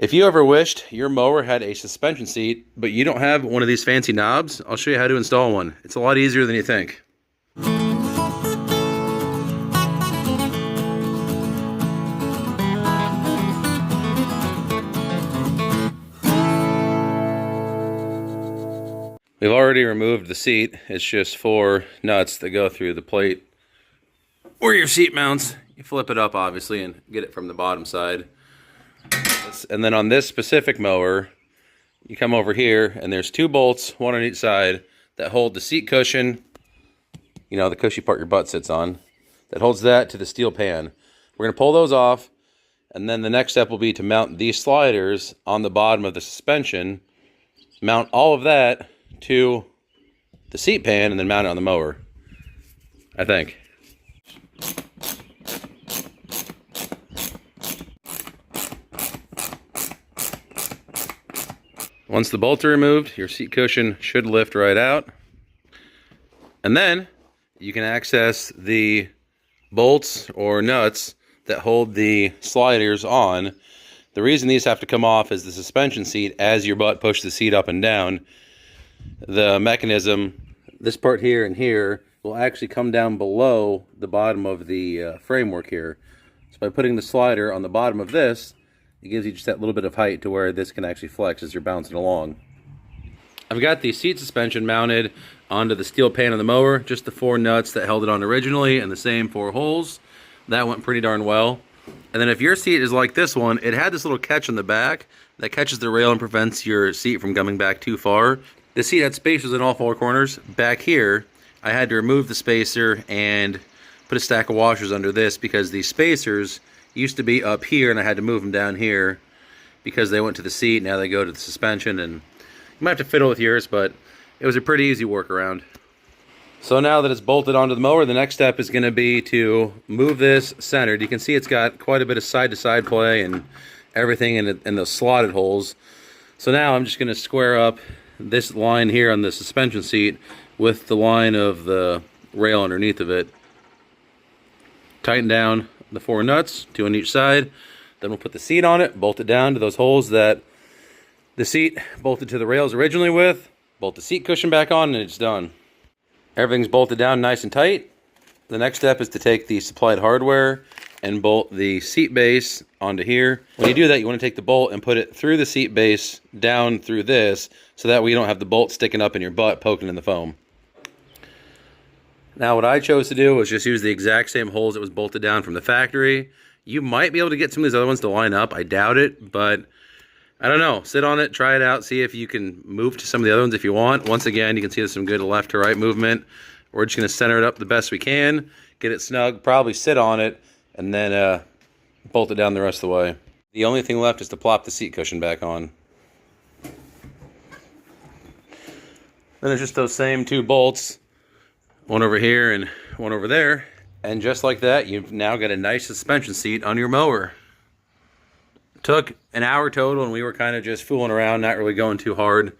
If you ever wished your mower had a suspension seat, but you don't have one of these fancy knobs, I'll show you how to install one. It's a lot easier than you think. We've already removed the seat. It's just 4 nuts that go through the plate or your seat mounts. You flip it up, obviously, and get it from the bottom side. And then on this specific mower, you come over here, and there's 2 bolts, one on each side, that hold the seat cushion, you know, the cushy part your butt sits on, that holds that to the steel pan. We're going to pull those off, and then the next step will be to mount these sliders on the bottom of the suspension, mount all of that to the seat pan, and then mount it on the mower, I think. Once the bolts are removed, your seat cushion should lift right out. And then you can access the bolts or nuts that hold the sliders on. The reason these have to come off is the suspension seat, as your butt pushes the seat up and down, the mechanism, this part here and here, will actually come down below the bottom of the framework here. So by putting the slider on the bottom of this, it gives you just that little bit of height to where this can actually flex as you're bouncing along. I've got the seat suspension mounted onto the steel pan of the mower, just the 4 nuts that held it on originally and the same 4 holes. That went pretty darn well. And then if your seat is like this one, it had this little catch on the back that catches the rail and prevents your seat from coming back too far. The seat had spacers in all 4 corners. Back here, I had to remove the spacer and put a stack of washers under this because these spacers used to be up here and I had to move them down here because they went to the seat. Now they go to the suspension, and you might have to fiddle with yours, but it was a pretty easy workaround. So now that it's bolted onto the mower, the next step is going to be to move this centered. You can see it's got quite a bit of side-to-side play and everything in the slotted holes. So now I'm just going to square up this line here on the suspension seat with the line of the rail underneath of it. Tighten down the 4 nuts, 2 on each side. Then we'll put the seat on it, bolt it down to those holes that the seat bolted to the rails originally with, bolt the seat cushion back on, and it's done. Everything's bolted down nice and tight. The next step is to take the supplied hardware and bolt the seat base onto here. When you do that, you want to take the bolt and put it through the seat base down through this, so that way you don't have the bolt sticking up in your butt poking in the foam. Now what I chose to do was just use the exact same holes that was bolted down from the factory. You might be able to get some of these other ones to line up. I doubt it, but I don't know. Sit on it, try it out, see if you can move to some of the other ones if you want. Once again, you can see there's some good left to right movement. We're just going to center it up the best we can, get it snug, probably sit on it, and then bolt it down the rest of the way. The only thing left is to plop the seat cushion back on. Then there's just those same 2 bolts, one over here and one over there, and just like that, you've now got a nice suspension seat on your mower. It took an hour total, and we were kind of just fooling around, not really going too hard.